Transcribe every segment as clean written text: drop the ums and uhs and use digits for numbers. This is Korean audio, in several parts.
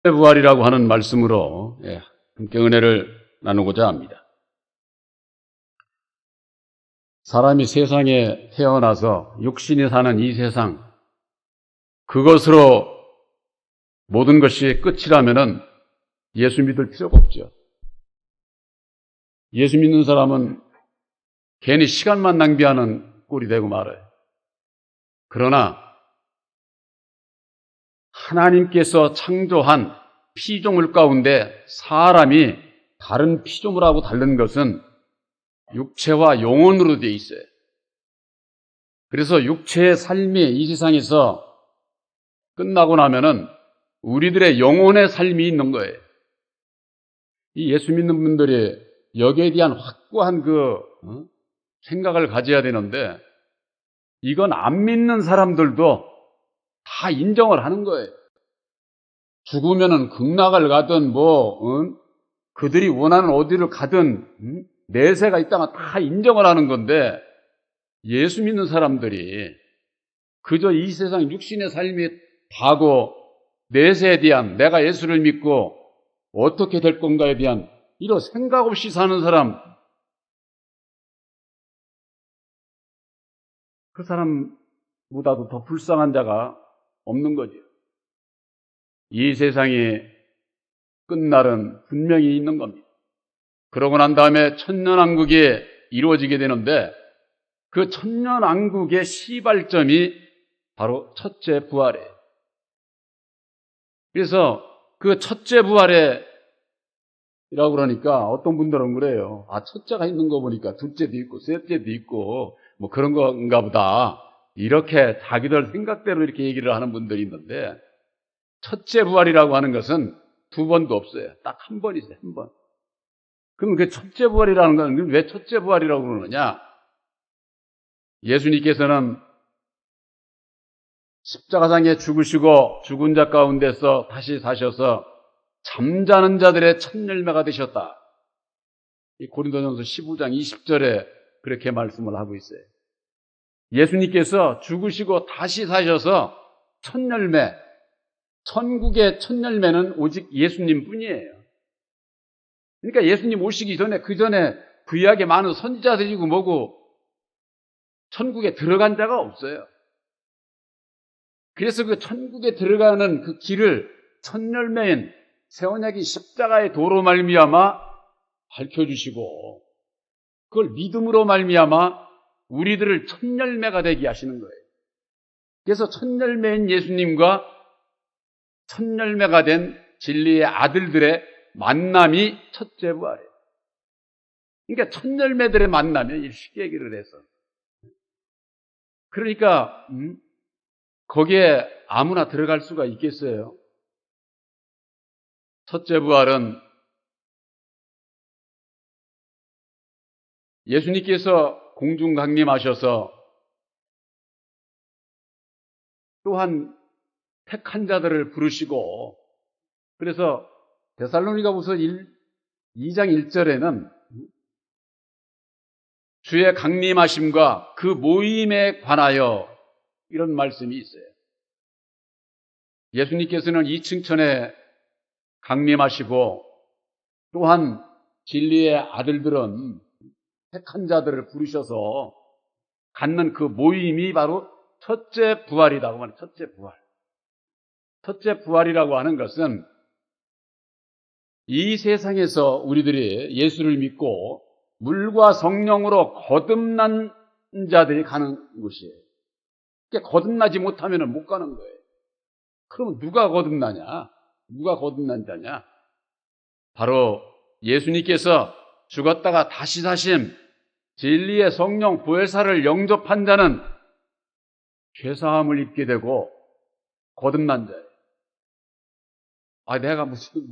부활이라고 하는 말씀으로 함께 은혜를 나누고자 합니다. 사람이 세상에 태어나서 육신이 사는 이 세상, 그것으로 모든 것이 끝이라면은 예수 믿을 필요가 없죠. 예수 믿는 사람은 괜히 시간만 낭비하는 꼴이 되고 말아요. 그러나 하나님께서 창조한 피조물 가운데 사람이 다른 피조물하고 다른 것은 육체와 영혼으로 되어 있어요. 그래서 육체의 삶이 이 세상에서 끝나고 나면은 우리들의 영혼의 삶이 있는 거예요. 이 예수 믿는 분들이 여기에 대한 확고한 생각을 가져야 되는데, 이건 안 믿는 사람들도 다 인정을 하는 거예요. 죽으면은 극락을 가든 그들이 원하는 어디를 가든 내세가 있다가 다 인정을 하는 건데, 예수 믿는 사람들이 그저 이 세상 육신의 삶이 다고 내세에 대한, 내가 예수를 믿고 어떻게 될 건가에 대한 이런 생각 없이 사는 사람, 그 사람보다도 더 불쌍한 자가 없는 거죠. 이 세상이 끝날은 분명히 있는 겁니다. 그러고 난 다음에 천년왕국이 이루어지게 되는데, 그 천년왕국의 시발점이 바로 첫째 부활이에요. 그래서 그 첫째 부활이라고 그러니까 어떤 분들은 그래요. 첫째가 있는 거 보니까 둘째도 있고 셋째도 있고 그런 건가 보다, 이렇게 자기들 생각대로 이렇게 얘기를 하는 분들이 있는데, 첫째 부활이라고 하는 것은 두 번도 없어요. 딱 한 번 있어요. 한 번. 그럼 그 첫째 부활이라는 건 왜 첫째 부활이라고 그러느냐? 예수님께서는 십자가상에 죽으시고 죽은 자 가운데서 다시 사셔서 잠자는 자들의 첫 열매가 되셨다. 이 고린도전서 15장 20절에 그렇게 말씀을 하고 있어요. 예수님께서 죽으시고 다시 사셔서 첫 열매, 천국의 첫 열매는 오직 예수님 뿐이에요. 그러니까 예수님 오시기 전에, 그 전에 구약에 많은 선지자들이고 뭐고 천국에 들어간 자가 없어요. 그래서 그 천국에 들어가는 그 길을 첫 열매인 새 언약이 십자가의 도로 말미암아 밝혀주시고, 그걸 믿음으로 말미암아 우리들을 첫 열매가 되게 하시는 거예요. 그래서 첫 열매인 예수님과 첫 열매가 된 진리의 아들들의 만남이 첫째 부활이에요. 그러니까 첫 열매들의 만남이 쉽게 얘기를 해서, 그러니까 거기에 아무나 들어갈 수가 있겠어요? 첫째 부활은 예수님께서 공중 강림하셔서 또한 택한 자들을 부르시고, 그래서 데살로니가후서 2장 1절에는 주의 강림하심과 그 모임에 관하여 이런 말씀이 있어요. 예수님께서는 2층 천에 강림하시고, 또한 진리의 아들들은 택한 자들을 부르셔서 갖는 그 모임이 바로 첫째 부활이라고 하는, 첫째 부활. 첫째 부활이라고 하는 것은 이 세상에서 우리들이 예수를 믿고 물과 성령으로 거듭난 자들이 가는 곳이에요. 그러니까 거듭나지 못하면 못 가는 거예요. 그럼 누가 거듭나냐? 누가 거듭난 자냐? 바로 예수님께서 죽었다가 다시 사심, 진리의 성령 보혜사를 영접한 자는 죄사함을 입게 되고 거듭난 자예요. 내가 무슨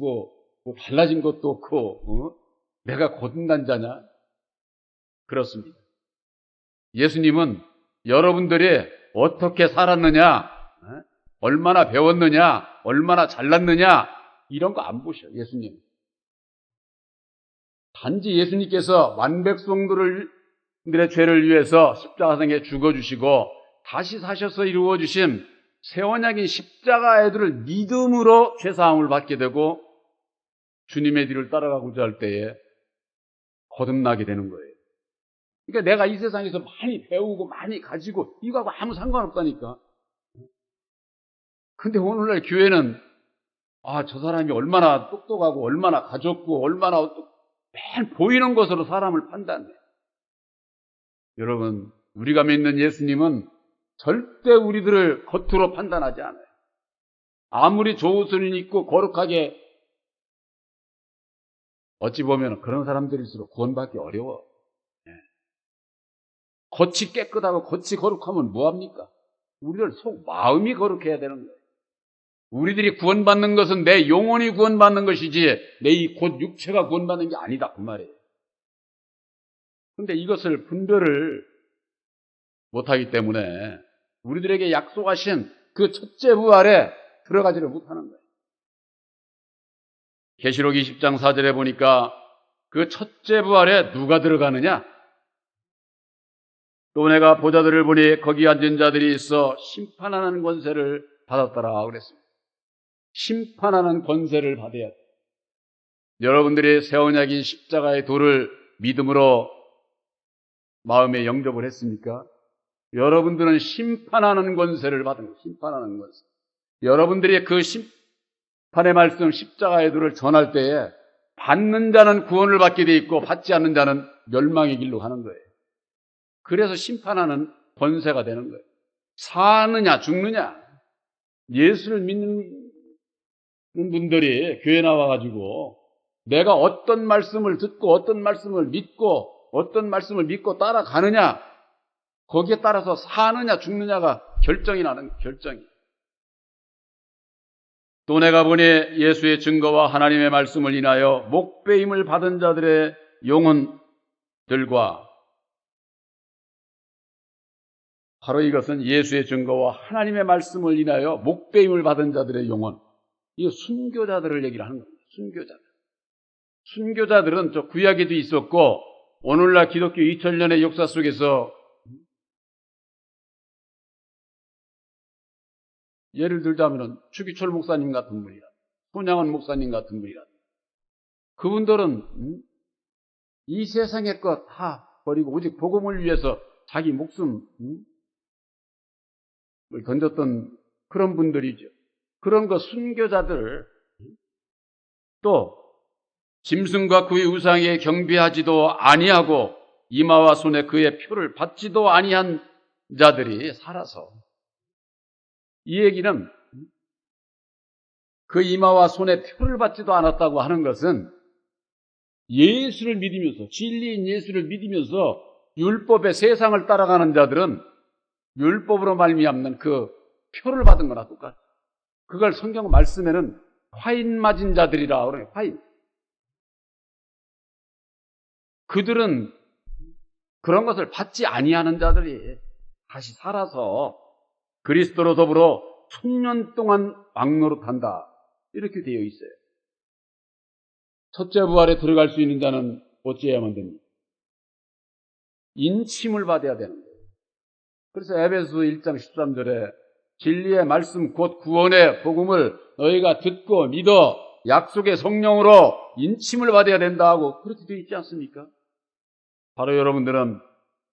달라진 것도 없고 내가 거듭난 자냐? 그렇습니다. 예수님은 여러분들이 어떻게 살았느냐, 얼마나 배웠느냐, 얼마나 잘났느냐, 이런 거 안 보셔. 예수님 단지 예수님께서 만백성들의 죄를 위해서 십자가상에 죽어주시고 다시 사셔서 이루어주신 새 언약인 십자가의 도를 믿음으로 죄사함을 받게 되고 주님의 뒤를 따라가고자 할 때에 거듭나게 되는 거예요. 그러니까 내가 이 세상에서 많이 배우고 많이 가지고 이거하고 아무 상관없다니까. 근데 오늘날 교회는 저 사람이 얼마나 똑똑하고 얼마나 가졌고 얼마나 매일 보이는 것으로 사람을 판단해. 여러분, 우리가 믿는 예수님은 절대 우리들을 겉으로 판단하지 않아요. 아무리 좋은 옷을 입고 거룩하게 어찌 보면 그런 사람들일수록 구원받기 어려워. 겉이 깨끗하고 겉이 거룩하면 뭐합니까? 우리들 속 마음이 거룩해야 되는 거예요. 우리들이 구원받는 것은 내 영혼이 구원받는 것이지 내 이 곧 육체가 구원받는 게 아니다 그 말이에요. 그런데 이것을 분별을 못하기 때문에 우리들에게 약속하신 그 첫째 부활에 들어가지를 못하는 거예요. 계시록 20장 4절에 보니까 그 첫째 부활에 누가 들어가느냐? 또 내가 보좌들을 보니 거기 앉은 자들이 있어 심판하는 권세를 받았더라 그랬습니다. 심판하는 권세를 받아야 돼요. 여러분들이 새 언약인 십자가의 도를 믿음으로 마음에 영접을 했습니까? 여러분들은 심판하는 권세를 받은 거예요. 심판하는 권세. 여러분들이 그 심판의 말씀 십자가의 도를 전할 때에 받는 자는 구원을 받게 돼 있고 받지 않는 자는 멸망의 길로 가는 거예요. 그래서 심판하는 권세가 되는 거예요. 사느냐 죽느냐. 예수를 믿는 분들이 교회 나와가지고 내가 어떤 말씀을 듣고 어떤 말씀을 믿고 따라가느냐, 거기에 따라서 사느냐 죽느냐가 결정이 나는 결정이. 또 내가 보니 예수의 증거와 하나님의 말씀을 인하여 목배임을 받은 자들의 영혼들과, 바로 이것은 예수의 증거와 하나님의 말씀을 인하여 목배임을 받은 자들의 영혼, 이 순교자들을 얘기를 하는 겁니다. 순교자들은 저 구약에도 있었고 오늘날 기독교 2000년의 역사 속에서 예를 들자면 추기철 목사님 같은 분이라, 손양원 목사님 같은 분이라, 그분들은 이 세상의 것 다 버리고 오직 복음을 위해서 자기 목숨을 던졌던 그런 분들이죠. 그런 거 순교자들, 또 짐승과 그의 우상에 경배하지도 아니하고 이마와 손에 그의 표를 받지도 아니한 자들이 살아서, 이 얘기는 그 이마와 손에 표를 받지도 않았다고 하는 것은 예수를 믿으면서, 진리인 예수를 믿으면서 율법의 세상을 따라가는 자들은 율법으로 말미암는 그 표를 받은 거나 똑같아요. 그걸 성경 말씀에는 화인 맞은 자들이라 그래요. 화인. 그들은 그런 것을 받지 아니하는 자들이 다시 살아서 그리스도로 더불어 1000년 동안 왕노릇한다, 이렇게 되어 있어요. 첫째 부활에 들어갈 수 있는 자는 어찌해야만 됩니까? 인침을 받아야 되는 거예요. 그래서 에베소 1장 13절에 진리의 말씀 곧 구원의 복음을 너희가 듣고 믿어 약속의 성령으로 인침을 받아야 된다 하고 그렇게 되어 있지 않습니까? 바로 여러분들은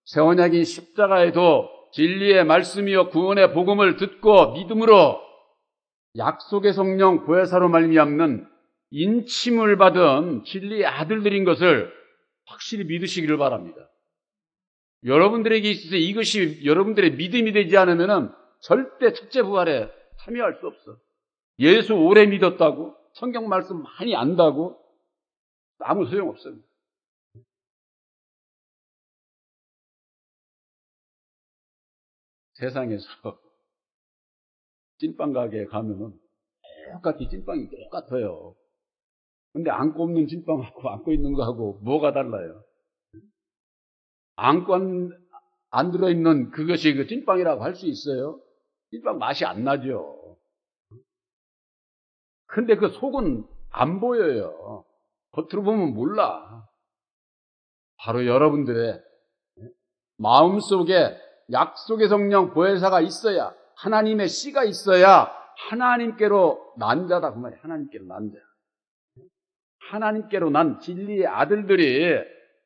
새 언약인 십자가에도 진리의 말씀이요 구원의 복음을 듣고 믿음으로 약속의 성령 보혜사로 말미암는 인침을 받은 진리의 아들들인 것을 확실히 믿으시기를 바랍니다. 여러분들에게 있어서 이것이 여러분들의 믿음이 되지 않으면 절대 첫째 부활에 참여할 수 없어. 예수 오래 믿었다고, 성경 말씀 많이 안다고 아무 소용없어요. 세상에서 찐빵 가게에 가면은 똑같이 찐빵이 똑같아요. 근데 안고 없는 찐빵하고 안고 있는 거하고 뭐가 달라요? 안고 안 들어있는 그것이 그 찐빵이라고 할 수 있어요? 찐빵 맛이 안 나죠. 근데 그 속은 안 보여요. 겉으로 보면 몰라. 바로 여러분들의 마음속에 약속의 성령 보혜사가 있어야 하나님의 씨가 있어야 하나님께로 난 자다 그 말이에요. 하나님께로 난 자. 하나님께로 난 진리의 아들들이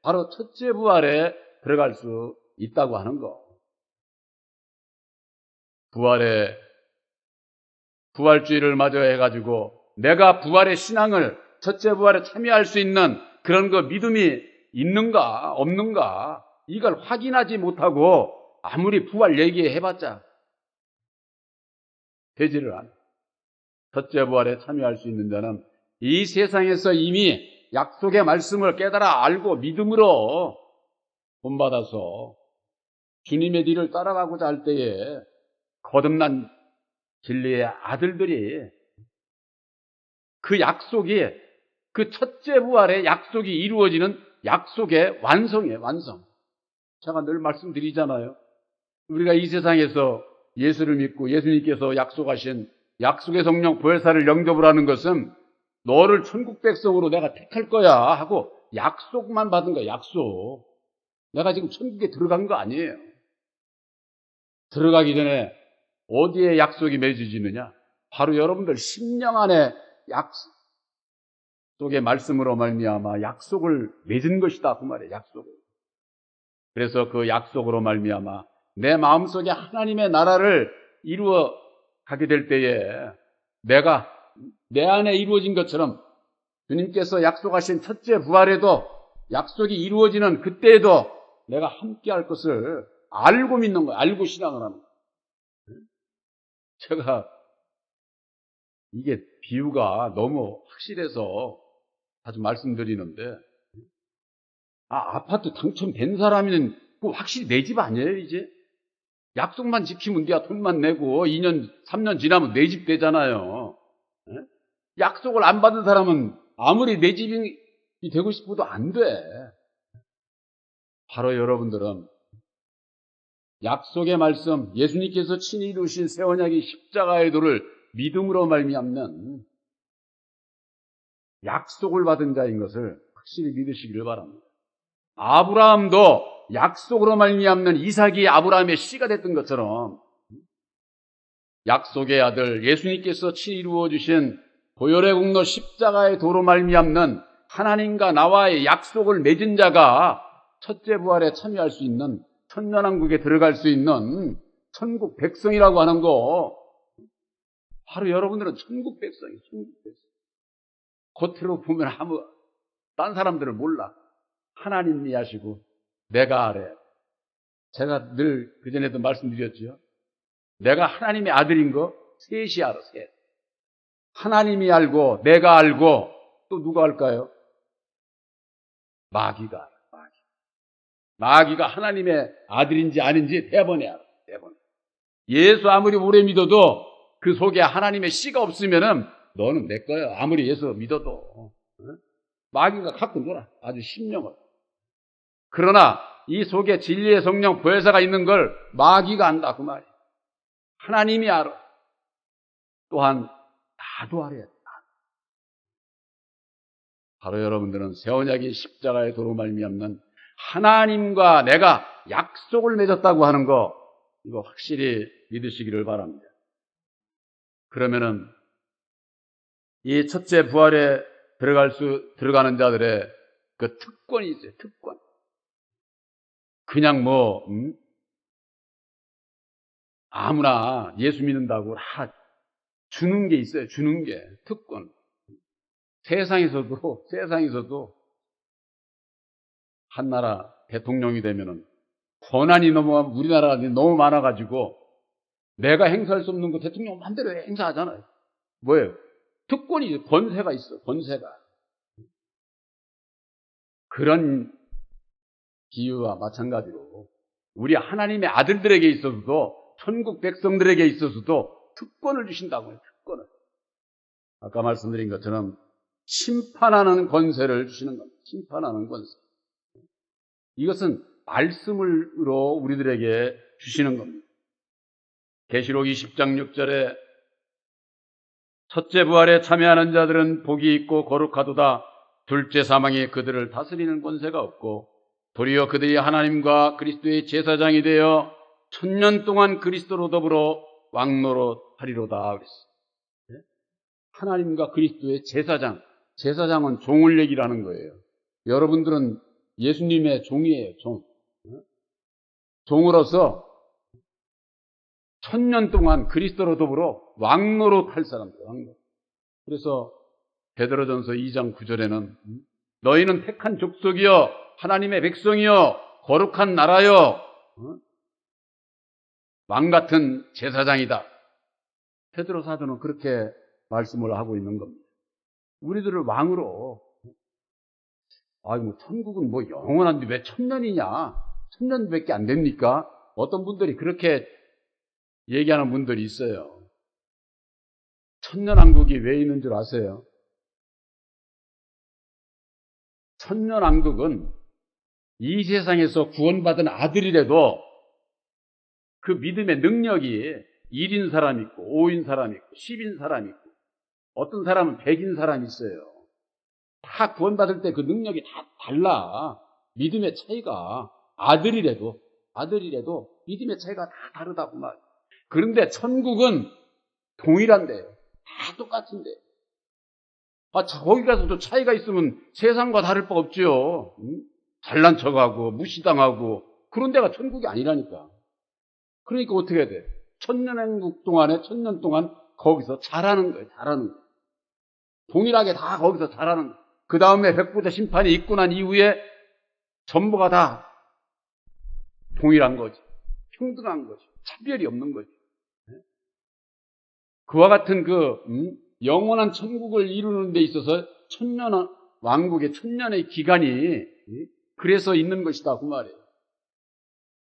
바로 첫째 부활에 들어갈 수 있다고 하는 거. 부활주의를 마저 해가지고 내가 부활의 신앙을 첫째 부활에 참여할 수 있는 그런 거 믿음이 있는가 없는가 이걸 확인하지 못하고 아무리 부활 얘기해봤자 되지를 않아. 첫째 부활에 참여할 수 있는 자는 이 세상에서 이미 약속의 말씀을 깨달아 알고 믿음으로 본받아서 주님의 뒤를 따라가고자 할 때에 거듭난 진리의 아들들이 그 약속이 그 첫째 부활의 약속이 이루어지는 약속의 완성이에요. 완성. 제가 늘 말씀드리잖아요. 우리가 이 세상에서 예수를 믿고 예수님께서 약속하신 약속의 성령 보혜사를 영접을 하는 것은 너를 천국 백성으로 내가 택할 거야 하고 약속만 받은 거야. 약속. 내가 지금 천국에 들어간 거 아니에요. 들어가기 전에 어디에 약속이 맺어지느냐? 바로 여러분들 심령 안에 약속의 말씀으로 말미암아 약속을 맺은 것이다 그 말이에요. 약속을. 그래서 그 약속으로 말미암아 내 마음속에 하나님의 나라를 이루어 가게 될 때에 내가 내 안에 이루어진 것처럼 주님께서 약속하신 첫째 부활에도 약속이 이루어지는 그때에도 내가 함께 할 것을 알고 믿는 거예요. 알고 신앙을 하는 거예요. 제가 이게 비유가 너무 확실해서 자주 말씀드리는데 아파트 당첨된 사람은 그 확실히 내 집 아니에요 이제? 약속만 지키면 돼야 돈만 내고 2년 3년 지나면 내 집 되잖아요. 약속을 안 받은 사람은 아무리 내 집이 되고 싶어도 안 돼. 바로 여러분들은 약속의 말씀, 예수님께서 친히 이루신 새 언약의 십자가의 도를 믿음으로 말미암는 약속을 받은 자인 것을 확실히 믿으시기를 바랍니다. 아브라함도 약속으로 말미암는 이삭이 아브라함의 씨가 됐던 것처럼 약속의 아들 예수님께서 친히 이루어 주신 보혈의 공로 십자가의 도로 말미암는 하나님과 나와의 약속을 맺은 자가 첫째 부활에 참여할 수 있는 천년왕국에 들어갈 수 있는 천국 백성이라고 하는 거 바로 여러분들은 천국 백성이에요. 천국 백성. 겉으로 보면 딴 사람들은 몰라. 하나님이 하시고 내가 아래. 제가 늘 그전에도 말씀드렸죠. 내가 하나님의 아들인 거 셋이 알아. 셋. 하나님이 알고 내가 알고 또 누가 알까요? 마귀가 알아. 마귀가 하나님의 아들인지 아닌지 대번에 알아. 대번에. 예수 아무리 오래 믿어도 그 속에 하나님의 씨가 없으면은 너는 내 거야. 아무리 예수 믿어도. 마귀가 갖고 놀아. 아주 심령을. 그러나 이 속에 진리의 성령 보혜사가 있는 걸 마귀가 안다. 그 말이야. 하나님이 알아. 또한 나도 알아야 돼. 바로 여러분들은 새 언약의 십자가의 도로 말미암는 하나님과 내가 약속을 맺었다고 하는 거 이거 확실히 믿으시기를 바랍니다. 그러면은 이 첫째 부활에 들어가는 자들의 그 특권이 있어요. 특권. 그냥 아무나 예수 믿는다고 다 주는 게 있어요. 주는 게 특권. 세상에서도 한 나라 대통령이 되면은 권한이 우리나라가 너무 많아가지고 내가 행사할 수 없는 거 대통령 마음대로 행사하잖아요. 뭐예요? 특권이 권세가 있어. 권세가. 그런 비유와 마찬가지로 우리 하나님의 아들들에게 있어서도 천국 백성들에게 있어서도 특권을 주신다고요. 특권을. 아까 말씀드린 것처럼 심판하는 권세를 주시는 겁니다. 심판하는 권세. 이것은 말씀으로 우리들에게 주시는 겁니다. 계시록 20장 6절에 첫째 부활에 참여하는 자들은 복이 있고 거룩하도다. 둘째 사망이 그들을 다스리는 권세가 없고 도리어 그들이 하나님과 그리스도의 제사장이 되어 1000년 동안 그리스도로 더불어 왕노릇하리로다 그랬어. 하나님과 그리스도의 제사장. 제사장은 종을 얘기라는 거예요. 여러분들은 예수님의 종이에요. 종. 종으로서 1000년 동안 그리스도로 더불어 왕노릇할 사람들. 왕노릇. 그래서 베드로전서 2장 9절에는 너희는 택한 족속이여 하나님의 백성이여 거룩한 나라여 왕같은 제사장이다. 베드로 사도는 그렇게 말씀을 하고 있는 겁니다. 우리들을 왕으로 천국은 뭐 영원한데 왜 1000년이냐? 1000년밖에 안 됩니까? 어떤 분들이 그렇게 얘기하는 분들이 있어요. 천년왕국이 왜 있는 줄 아세요? 천년왕국은 이 세상에서 구원받은 아들이라도 그 믿음의 능력이 1인 사람이 있고 5인 사람이 있고 10인 사람이 있고 어떤 사람은 100인 사람이 있어요. 다 구원받을 때 그 능력이 다 달라. 믿음의 차이가 아들이라도 믿음의 차이가 다 다르다고 말. 그런데 천국은 동일한데요. 다 똑같은데. 거기 가서도 차이가 있으면 세상과 다를 바 없지요. 잘난 척하고 무시당하고 그런 데가 천국이 아니라니까. 그러니까 어떻게 해야 돼? 1000년왕국 동안에 1000년 동안 거기서 잘하는 거예요. 잘하는 거예요. 동일하게 다 거기서 잘하는 거예요. 그 다음에 백부대 심판이 있고 난 이후에 전부가 다 동일한 거지. 평등한 거지. 차별이 없는 거지. 그와 같은 영원한 천국을 이루는 데 있어서 왕국의 1000년의 기간이 그래서 있는 것이다 그 말이에요.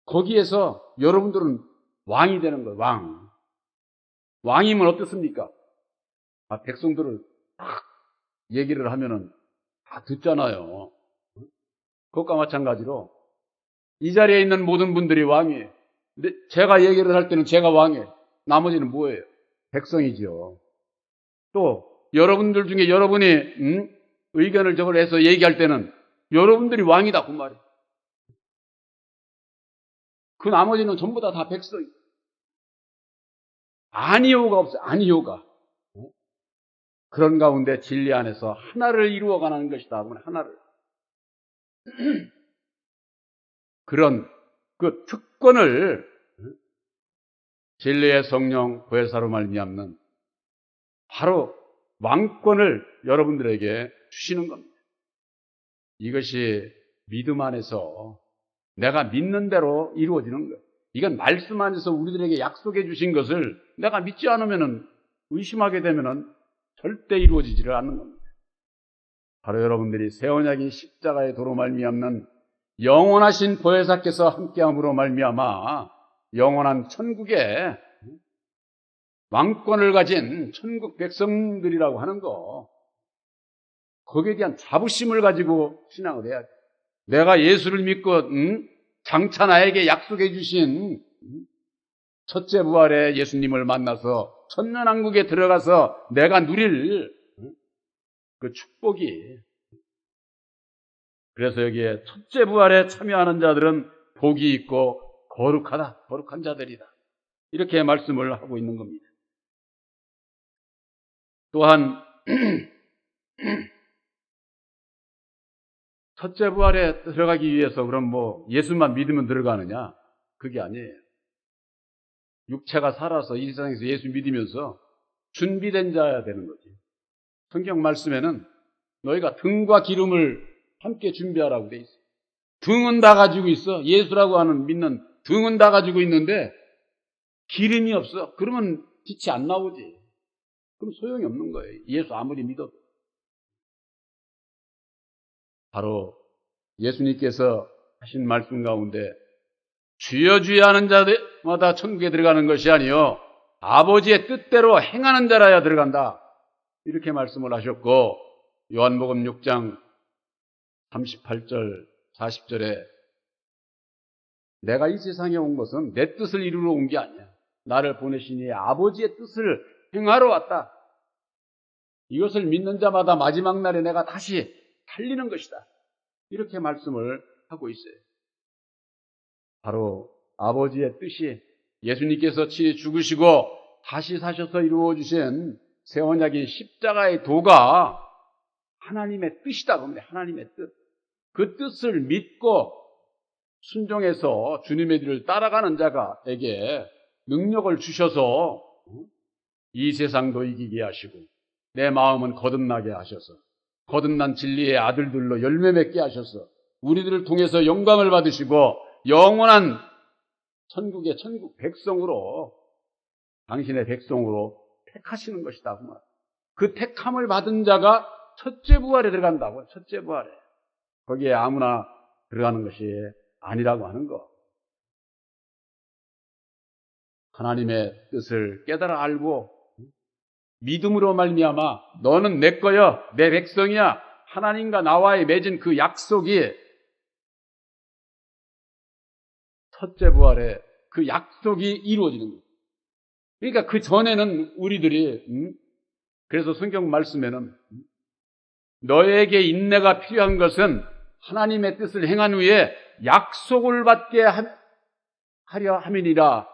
거기에서 여러분들은 왕이 되는 거예요. 왕이면 어떻습니까? 백성들을 딱 얘기를 하면은 다 듣잖아요. 그것과 마찬가지로 이 자리에 있는 모든 분들이 왕이에요. 근데 제가 얘기를 할 때는 제가 왕이에요. 나머지는 뭐예요? 백성이지요. 또 여러분들 중에 여러분이 의견을 저걸 해서 얘기할 때는 여러분들이 왕이다 그 말이에요. 그 나머지는 전부 다 백성이. 아니요가 없어요. 아니요가. 그런 가운데 진리 안에서 하나를 이루어가는 것이다. 하나를. 그런 그 특권을 진리의 성령 보혜사로 말미암는 바로 왕권을 여러분들에게 주시는 겁니다. 이것이 믿음 안에서 내가 믿는 대로 이루어지는 거예요. 이건 말씀 안에서 우리들에게 약속해 주신 것을 내가 믿지 않으면 의심하게 되면 절대 이루어지지를 않는 겁니다. 바로 여러분들이 새 언약인 십자가의 도로 말미암는 영원하신 보혜사께서 함께함으로 말미암아 영원한 천국에 왕권을 가진 천국 백성들이라고 하는 거, 거기에 대한 자부심을 가지고 신앙을 해야 돼. 내가 예수를 믿고 장차 나에게 약속해 주신 첫째 부활의 예수님을 만나서 천년왕국에 들어가서 내가 누릴 그 축복이, 그래서 여기에 첫째 부활에 참여하는 자들은 복이 있고 거룩하다, 거룩한 자들이다, 이렇게 말씀을 하고 있는 겁니다. 또한 첫째 부활에 들어가기 위해서 그럼 예수만 믿으면 들어가느냐? 그게 아니에요. 육체가 살아서 이 세상에서 예수 믿으면서 준비된 자야 되는 거지. 성경 말씀에는 너희가 등과 기름을 함께 준비하라고 돼 있어. 등은 다 가지고 있어. 예수라고 하는 믿는 등은 다 가지고 있는데 기름이 없어. 그러면 빛이 안 나오지. 그럼 소용이 없는 거예요. 예수 아무리 믿어도. 바로 예수님께서 하신 말씀 가운데 주여 주여 하는 자마다 천국에 들어가는 것이 아니요 아버지의 뜻대로 행하는 자라야 들어간다, 이렇게 말씀을 하셨고, 요한복음 6장 38절 40절에 내가 이 세상에 온 것은 내 뜻을 이루러 온 게 아니야. 나를 보내시니 아버지의 뜻을 행하러 왔다. 이것을 믿는 자마다 마지막 날에 내가 다시 살리는 것이다, 이렇게 말씀을 하고 있어요. 바로 아버지의 뜻이 예수님께서 친히 죽으시고 다시 사셔서 이루어주신 새 언약인 십자가의 도가 하나님의 뜻이다 봅니다. 하나님의 뜻. 그 뜻을 믿고 순종해서 주님의 길을 따라가는 자가에게 능력을 주셔서 이 세상도 이기게 하시고 내 마음은 거듭나게 하셔서 거듭난 진리의 아들들로 열매 맺게 하셔서 우리들을 통해서 영광을 받으시고 영원한 천국의 천국 백성으로 당신의 백성으로 택하시는 것이다. 그 택함을 받은 자가 첫째 부활에 들어간다고. 첫째 부활에. 거기에 아무나 들어가는 것이 아니라고 하는 거. 하나님의 뜻을 깨달아 알고 믿음으로 말미암아 너는 내 거여, 내 백성이야. 하나님과 나와의 맺은 그 약속이 첫째 부활에 그 약속이 이루어지는 거예요. 그러니까 그 전에는 우리들이 그래서 성경 말씀에는 너에게 인내가 필요한 것은 하나님의 뜻을 행한 후에 약속을 받게 하려 함이니라,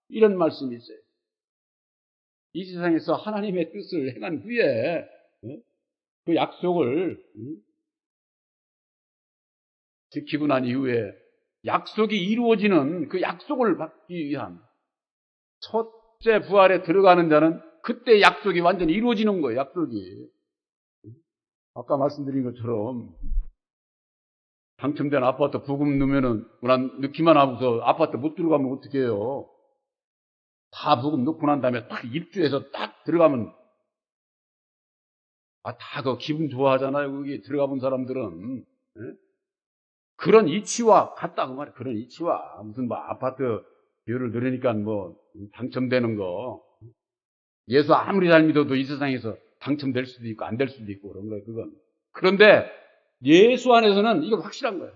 이런 말씀이 있어요. 이 세상에서 하나님의 뜻을 행한 후에 그 약속을 지키고 난 이후에 약속이 이루어지는 그 약속을 받기 위한 첫째 부활에 들어가는 자는 그때 약속이 완전히 이루어지는 거예요. 약속이. 아까 말씀드린 것처럼 당첨된 아파트 부금 넣으면은 난 넣기만 하고서 아파트 못 들어가면 어떻게 해요? 다 부금 넣고 난 다음에 딱 입주해서 딱 들어가면 다 그 기분 좋아하잖아요. 거기 들어가 본 사람들은. 그런 이치와 같다고 말이에요. 그런 이치와 무슨 뭐 아파트 비율을 늘으니까 뭐 당첨되는 거. 예수 아무리 잘 믿어도 이 세상에서 당첨될 수도 있고 안 될 수도 있고 그런 거예요. 그건. 그런데 예수 안에서는 이건 확실한 거예요.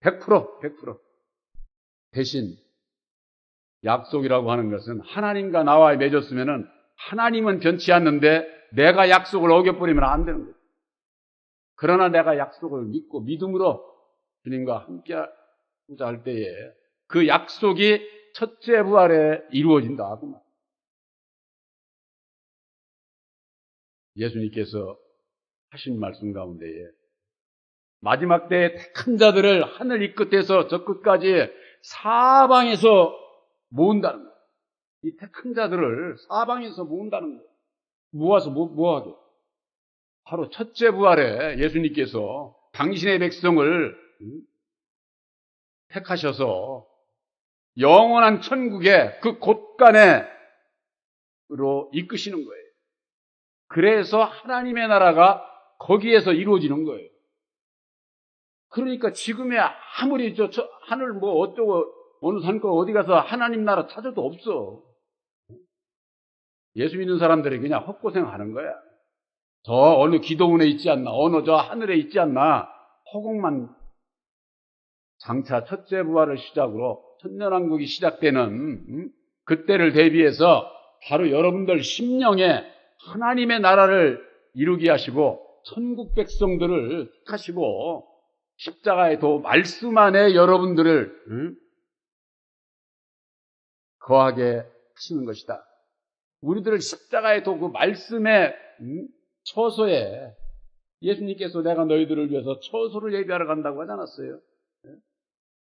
100%. 대신 약속이라고 하는 것은 하나님과 나와 맺었으면은 하나님은 변치 않는데 내가 약속을 어겨버리면 안 되는 거예요. 그러나 내가 약속을 믿고 믿음으로 주님과 함께 하고자 할 때에 그 약속이 첫째 부활에 이루어진다. 예수님께서 하신 말씀 가운데에 마지막 때에 택한 자들을 하늘 이 끝에서 저 끝까지 사방에서 모은다는 거예요. 이 택한 자들을 사방에서 모은다는 거예요. 모아서 뭐하게? 바로 첫째 부활에 예수님께서 당신의 백성을 택하셔서 영원한 천국의 그 곳간에로 이끄시는 거예요. 그래서 하나님의 나라가 거기에서 이루어지는 거예요. 그러니까 지금에 아무리 하늘 뭐 어쩌고 어느 산거 어디 가서 하나님 나라 찾아도 없어. 예수 믿는 사람들이 그냥 헛고생 하는 거야. 저 어느 기도원에 있지 않나, 어느 저 하늘에 있지 않나, 허공만. 장차 첫째 부활을 시작으로 천년왕국이 시작되는 그때를 대비해서 바로 여러분들 심령에 하나님의 나라를 이루게 하시고 천국 백성들을 택하시고 십자가의 도 말씀 안에 여러분들을 거하게 하시는 것이다. 우리들을 십자가의 도 그 말씀의 처소에 예수님께서 내가 너희들을 위해서 처소를 예비하러 간다고 하지 않았어요?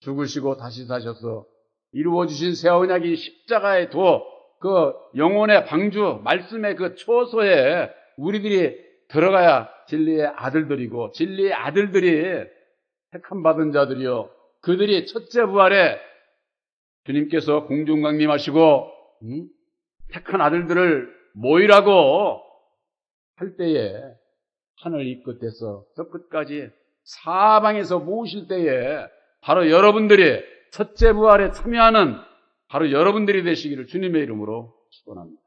죽으시고 다시 사셔서 이루어주신 새 언약이 십자가의 도, 그 영혼의 방주, 말씀의 그 처소에 우리들이 들어가야 진리의 아들들이고 진리의 아들들이 택함 받은 자들이요. 그들이 첫째 부활에 주님께서 공중 강림하시고 택한 아들들을 모이라고 할 때에 하늘 이 끝에서 저 끝까지 사방에서 모으실 때에 바로 여러분들이 첫째 부활에 참여하는 바로 여러분들이 되시기를 주님의 이름으로 축원합니다.